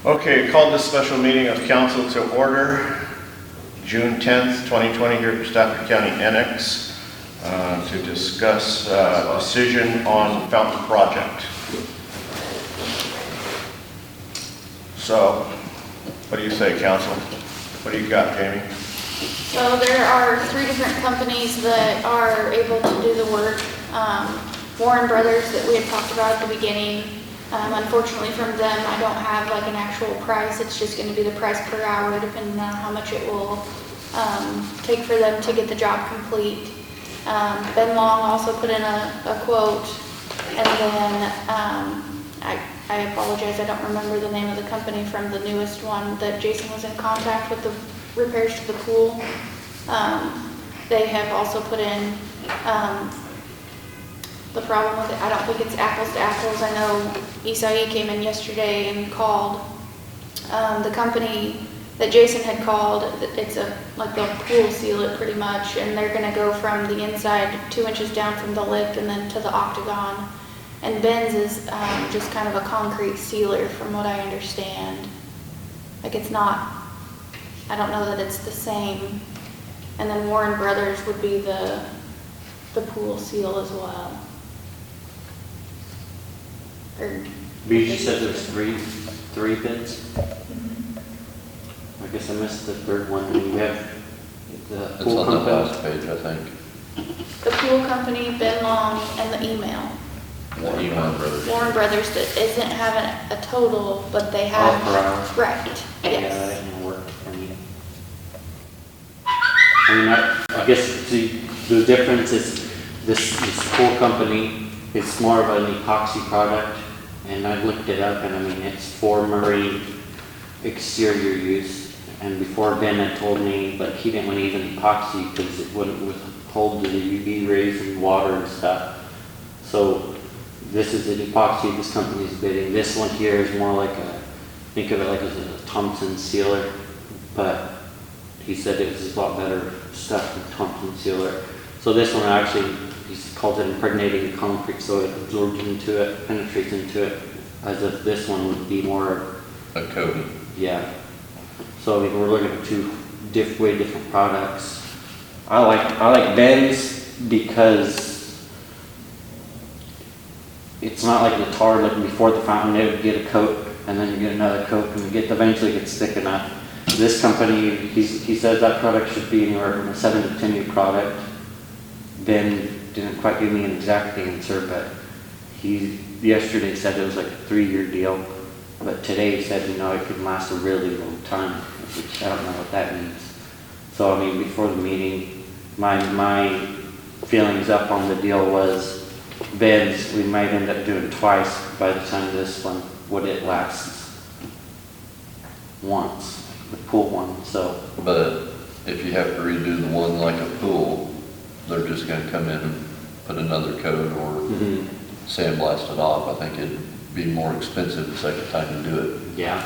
Okay, call this special meeting of council to order, June 10th, 2020, here at Stafford County Annex, to discuss decision on fountain project. So, what do you say, council? What do you got, Jamie? So there are 3 different companies that are able to do the work. Warren Brothers that we had talked about at the beginning. Unfortunately from them, I don't have like an actual price. It's just going to be the price per hour depending on how much it will take for them to get the job complete. Ben Long also put in a quote, and then I apologize, I don't remember the name of the company from the newest one that Jason was in contact with, the repairs to the pool. They have also put in the problem with it, I don't think it's apples to apples. I know Isai came in yesterday and called the company that Jason had called. It's like they'll pool seal it pretty much, and they're going to go from the inside 2 inches down from the lip and then to the octagon. And Ben's is just kind of a concrete sealer from what I understand. Like it's not, I don't know that it's the same. And then Warren Brothers would be the pool seal as well. You said there's three bids? I guess I missed the third one. We have the It's pool on the company. last page, I think. The pool company, Ben Long, and the email. Warren Brothers. Warren Brothers that isn't having a total, but they have. Per hour. Right, Yeah, yes. that didn't work for me. I mean, I guess the difference is this pool company is more of an epoxy product, and I looked it up, and I mean, it's for marine exterior use. And before Ben had told me, but he didn't want to use an epoxy because it wouldn't withhold the UV rays and water and stuff. So this is an epoxy this company is bidding. This one here is more like think of it like as a Thompson sealer, but he said it was a lot better stuff than Thompson sealer. So this one actually, he called it impregnating concrete, so it absorbs into it, penetrates into it, as if this one would be more A coating. yeah. So I mean, we're looking at two way different products. I like Ben's because it's not like the tar, like before the fountain, they would get a coat and then you get another coat and eventually gets thick enough. This company, he says that product should be anywhere from a 7 to 10 year product. Ben didn't quite give me an exact answer, but he yesterday said it was like a 3-year deal. But today he said, it could last a really long time, which I don't know what that means. So I mean, before the meeting, my feelings up on the deal was Ben's, we might end up doing twice by the time this one, what it lasts once, the pool one, so. But if you have to redo the one like a pool, they're just gonna come in and put another coat or sandblast it off. I think it'd be more expensive the second time you do it. Yeah.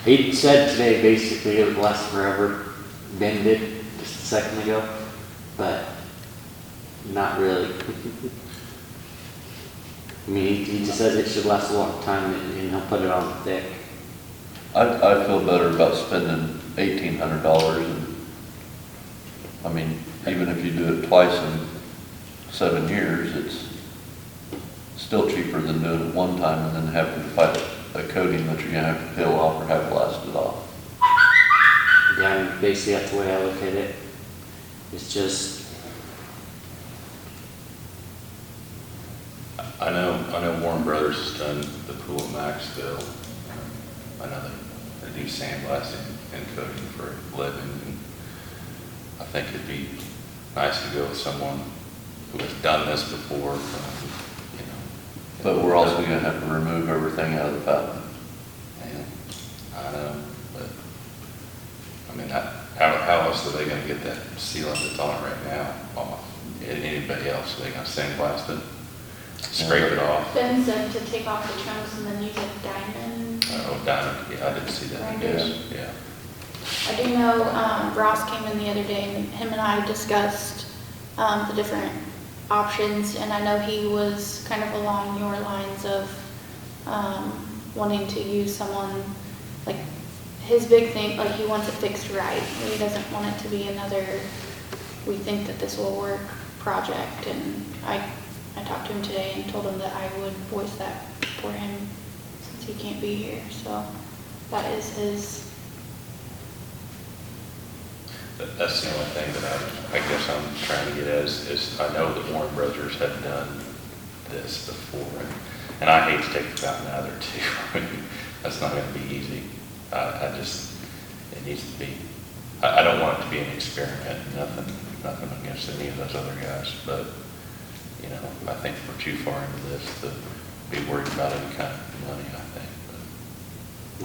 He said today basically it would last forever. Ben did just a second ago, but not really. I mean, he just says it should last a long time and he'll put it on thick. I feel better about spending $1,800 and, I mean, even if you do it twice in 7 years, it's still cheaper than doing it one time and then having to fight a coating that you're gonna have to peel off or have blasted off. Yeah, I mean, basically that's the way I look at it. It's just, I know Warren Brothers has done the pool at Maxville. I know they do sandblasting and coating for a living. And I think it'd be nice to go with someone who has done this before. But we're also gonna have to remove everything out of the fountain. And I know, but I mean, how else are they going to get that sealant that's on it right now off? Anybody else? Are they going to sandblast it, scrape it off? Ben said to take off the chunks and then use a diamond. Oh, diamond. Yeah, I didn't see that. I guess. Yeah. I do know Ross came in the other day and him and I discussed the different options, and I know he was kind of along your lines of wanting to use someone like, his big thing, like, he wants it fixed right. He doesn't want it to be another, we think that this will work project. And I talked to him today and told him that I would voice that for him since he can't be here. So that is his. That's the only thing that I guess I'm trying to get at is I know that Warren Brothers have done this before, and I hate to take the fountain out of there too. I mean, that's not gonna be easy. I just, it needs to be, I don't want it to be an experiment, nothing against any of those other guys, but, you know, I think we're too far into this to be worried about any kind of money, I think.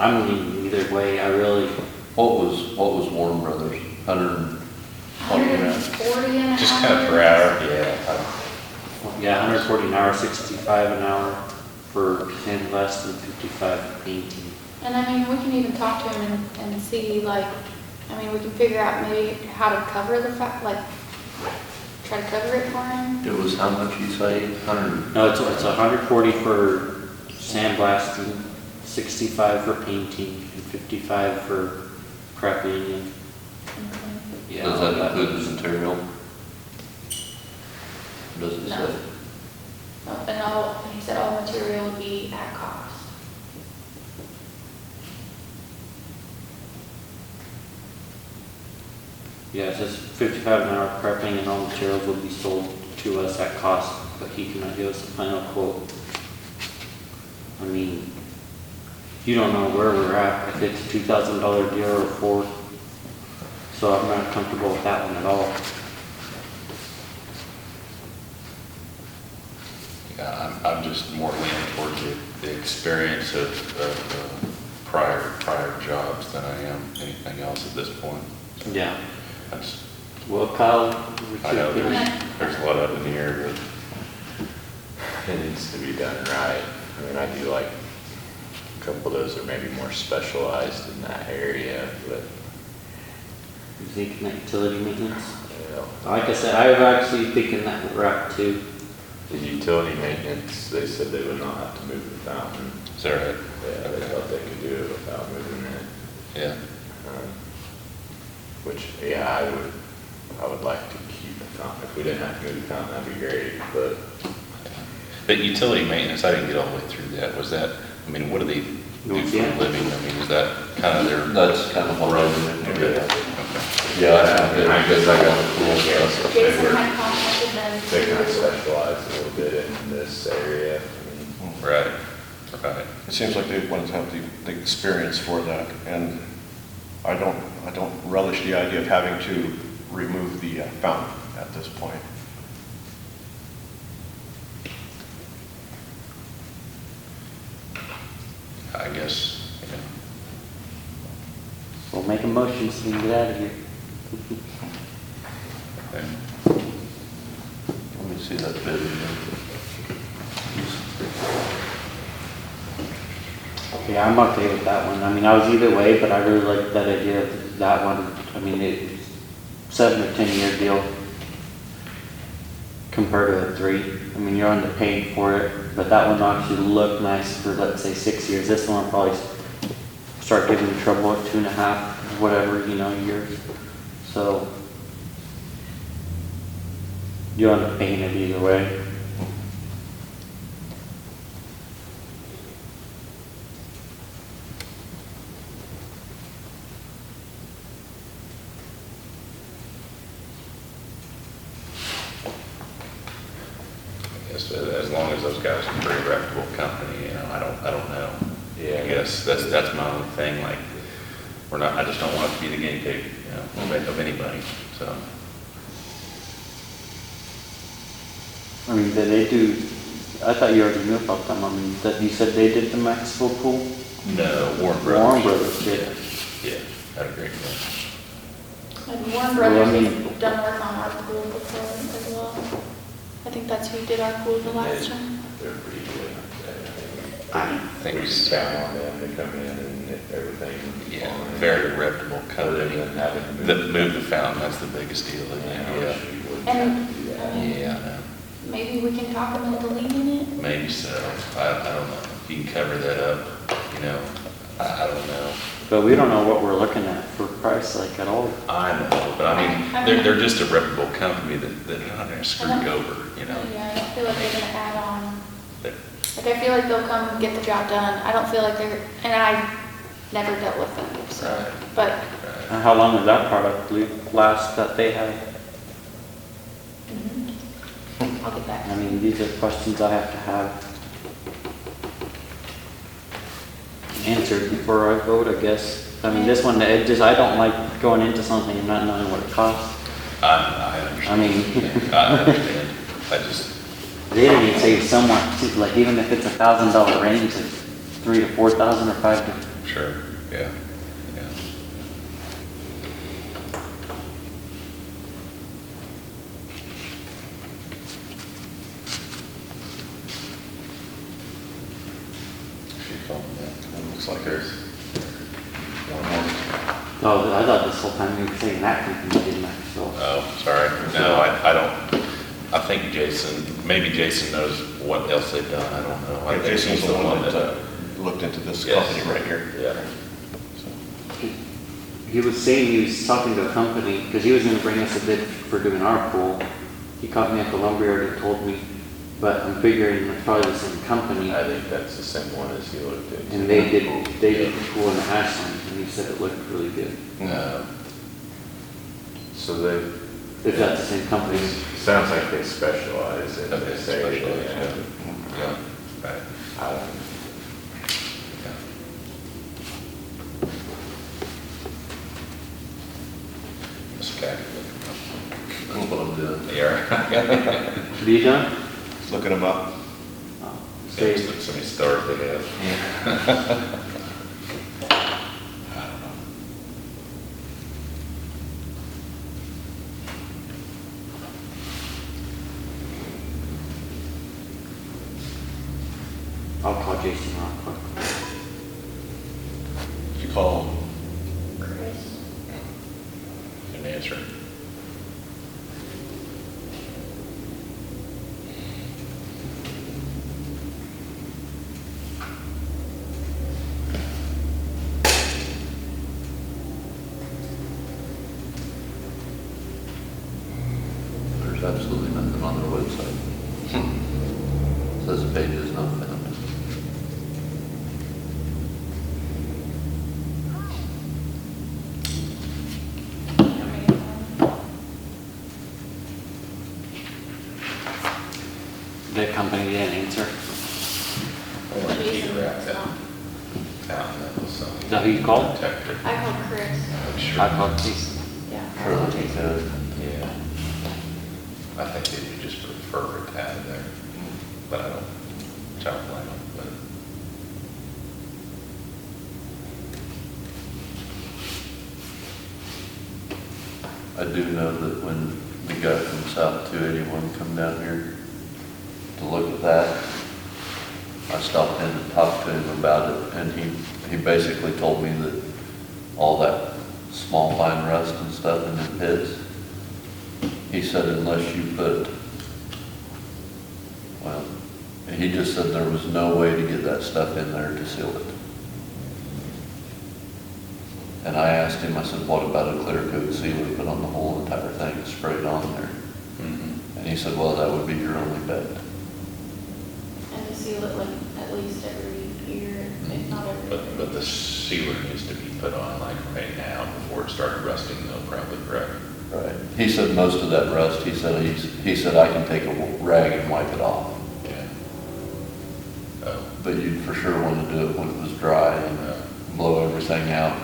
I mean, either way, I really, What was Warren Brothers? 120 an hour? 140 an hour. Just kind of per hour, yeah. yeah, 140 an hour, 65 an hour for sandblasting, 55 for painting. And I mean, we can even talk to him and see, like, I mean, we can figure out maybe how to cover the fact, like, try to cover it for him. It was how much you say? 100? No, it's 140 for sandblasting, 65 for painting, and 55 for crack painting. Yeah, Does that include the material? Does it No. say? And he said all material would be at cost. Yeah, it says 55 an hour prepping and all materials will be sold to us at cost, but he cannot give us a final quote. I mean, you don't know where we're at, if it's a $2,000 deal or $4,000, so I'm not comfortable with that one at all. Yeah, I'm just more leaning towards the experience of prior jobs than I am anything else at this point. Yeah. That's, Well, Kyle, I know there's a lot up in the air, but It needs to be done right. I mean, I do like a couple of those are maybe more specialized in that area, but, you thinking that utility maintenance? you know, Like I said, I was actually thinking that route too. the utility maintenance, they said they would not have to move the fountain. is that right? Yeah, they thought they could do it without moving it. Yeah. Which, yeah, I would like to keep the fountain. If we didn't have to move the fountain, that'd be great, but But utility maintenance, I didn't get all the way through that. Was that, I mean, what do they do for a Yeah. living? I mean, is that kind of their? That's kind of what I was in Okay. there. Okay. yeah, I guess I got the cool stuff. They Jason were, had contacted them. they kind of specialize a little bit in this area. I mean, Right, right. It seems like they want to have the experience for that, and I don't relish the idea of having to remove the fountain at this point. I guess, you know, We'll make a motion so we can get out of here. okay. Let me see that bid again. Yeah, I'm okay with that one. I mean, I was either way, but I really like that idea of that one. I mean, it's 7 or 10 year deal compared to a 3. I mean, you're underpaid for it, but that one will actually look nice for, let's say, 6 years. This one will probably start giving you trouble at 2.5, whatever, years. So you end up paying it either way. I guess as long as those guys are a pretty reputable company, you know, I don't know. Yeah. I guess that's my only thing, like, I just don't want it to be the guinea pig, you know, of anybody, so. I mean, they do, I thought you already knew about them. I mean, that you said they did the Maxwell pool? No, Warren Brothers. Warren Brothers did. Yeah, had a great deal. And Warren Well, I Brothers mean- has done work on our pool before as well. I think that's who did our pool the last time. they're pretty good. I think We so. count on them to come in and everything. Yeah, very reputable Other company. than having to move. That moved the fountain, that's the biggest deal, isn't Yeah, it? Yeah. you wouldn't And, have to do that. I mean, Yeah, I know. maybe we can talk them into leaving it. Maybe so. I don't know. You can cover that up, you know. I don't know. But we don't know what we're looking at for price, like, at all. I know, but I mean, they're just a reputable company that they're not gonna screw you over, you know? Yeah, I don't feel like they're gonna add on, They- like, I feel like they'll come and get the job done. I don't feel like they're, and I never dealt with them, so, Right. but, right. And how long does that product last that they have? I'll get back. I mean, these are questions I have to have answered before I vote, I guess. I mean, this one, it just, I don't like going into something and not knowing what it costs. I I understand. mean, I understand. I just, they didn't even say somewhat, like, even if it's $1,000 range, it's 3 to 4,000 or 5 to. sure, yeah, yeah. She told me that. It looks like there's one more. Oh, I thought this whole time you were saying that company did Maxville. Oh, sorry. No, I don't, I think Jason, maybe Jason knows what else they've done. I don't know. I think Jason's he's the one that looked into this Yes. company right here. Yeah. He was saying he was talking to a company, because he was gonna bring us a bid for doing our pool. He called me at the lumberyard and told me, but I'm figuring it's probably the same company. I think that's the same one as he looked at. And they did the pool in Ashland, and he said it looked really good. So they, If that's the same company. sounds like they specialize in Okay, this area. specialize, yeah. Right. I don't- Yeah. This guy. That's what I'm doing. Yeah. Are you done? Just looking them up. Oh, Say say- so many stars they have. I don't know. I'll call Jason real quick. Did you call him? Chris. Didn't answer. There's absolutely nothing on their website. Says the page is not found. The company didn't answer. Oh, and Peter Jason, out it's there. not. Out, that was some. Is that who you called? Detective. I called Chris, I'm sure. I called Jason. yeah. I Sure, called they Jason. could. Yeah. I think they would just prefer it out of there, but I don't, don't blame them, but. I do know that when the guy from South 281 come down here to look at that, I stopped in and talked to him about it, and he basically told me that all that small fine rust and stuff in the pits, he said unless you put, well, he just said there was no way to get that stuff in there to seal it. And I asked him, I said, what about a clear coat sealer put on the whole entire thing and sprayed on there? Mm-hmm. And he said, well, that would be your only bet. And to seal it like at least every year, if not every year. But the sealer needs to be put on like right now before it started rusting though, probably, correct? Right. He said most of that rust, he said I can take a rag and wipe it off. Yeah. Oh, But you'd for sure want to do it when it was dry and no. blow everything out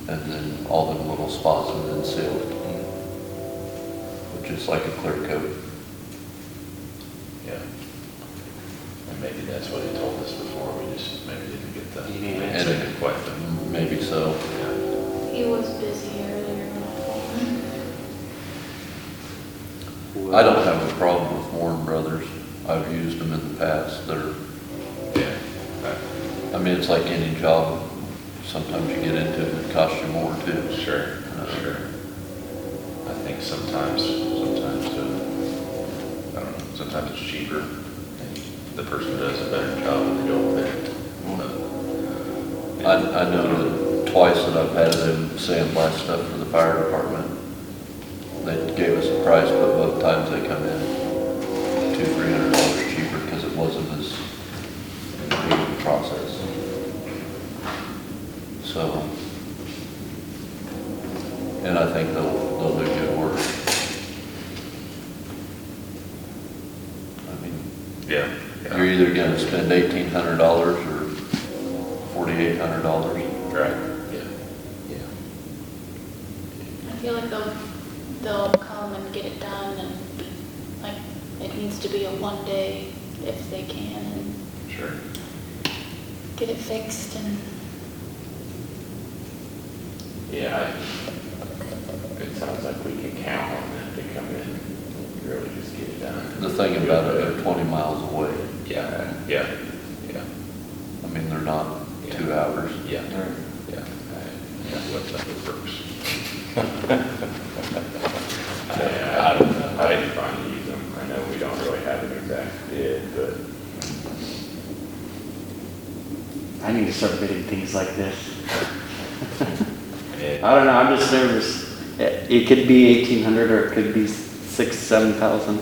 and then all them little spots and then seal it. Which is like a clear coat. Yeah. And maybe that's what he told us before, we just maybe didn't get the, You didn't answer answer. quite the, Maybe so. yeah. He was busy earlier when I called him. I don't have a problem with Warren Brothers. I've used them in the past. Yeah. I mean, it's like any job. Sometimes you get into it and it costs you more too. Sure, sure. I think sometimes, I don't know, sometimes it's cheaper. And the person does a better job and they don't pay. I know that twice that I've had them sandblast stuff for the fire department. They gave us a price, but both times they come in $200-300 cheaper because it wasn't as big of a process. So, and I think they'll do good work. I mean, Yeah. you're either gonna spend $1,800 or $4,800. Right, yeah, yeah. I feel like they'll come and get it done and like it needs to be a one day if they can and Sure. get it fixed and Yeah, it sounds like we can count on them to come in and really just get it done. The thing about it, they're 20 miles away. Yeah, yeah, yeah, I mean, they're not 2 hours. yeah, yeah. Yeah, what that works. I don't know, I'd be fine to use them. I know we don't really have an exact bid, but I need to start bidding things like this. Yeah. I don't know, I'm just nervous. It could be 1,800 or it could be 6,000-7,000,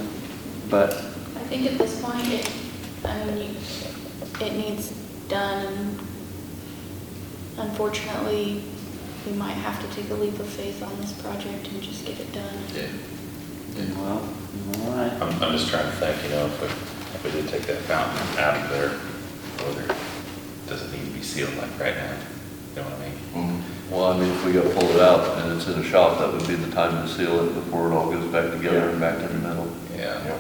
but I think at this point it needs done and unfortunately we might have to take a leap of faith on this project and just get it done. Yeah. well, all right. I'm just trying to think, you know, if we did take that fountain out of there, whether, does it need to be sealed like right now? You know what I mean? Well, I mean, if we gotta pull it out and it's in a shop, that would be the time to seal it before it all goes back together and back in the middle. Yeah.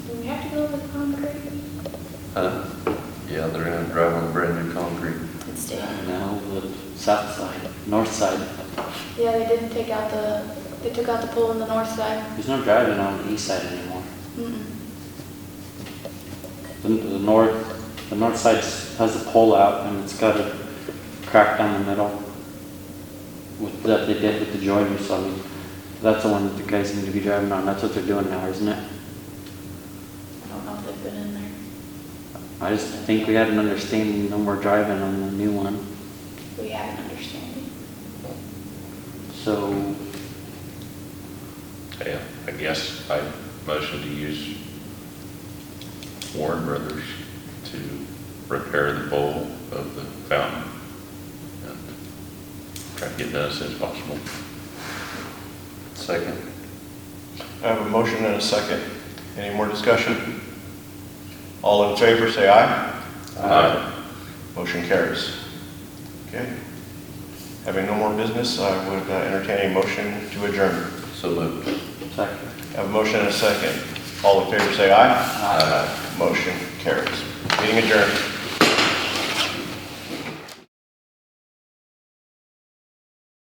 Do we have to go with concrete? Huh? Yeah, they're gonna drive on brand new concrete. It's staying. No, the south side, north side. Yeah, they didn't take out they took out the pole on the north side. There's no driving on the east side anymore. Mm-mm. The north side has a pole out and it's got a crack down the middle with that they did with the joiners. So I mean, that's the one that the guys need to be driving on. That's what they're doing now, isn't it? I don't know if they've been in there. I just think we had an understanding no more driving on the new one. We have an understanding. So Yeah, I guess I motion to use Warren Brothers to repair the bowl of the fountain and try to get done as soon as possible. Second. I have a motion and a second. Any more discussion? All in favor, say aye. Aye. Motion carries. Okay. Having no more business, I would entertain a motion to adjourn. So moved. second. I have a motion and a second. All in favor, say aye. Aye. Motion carries. Meeting adjourned.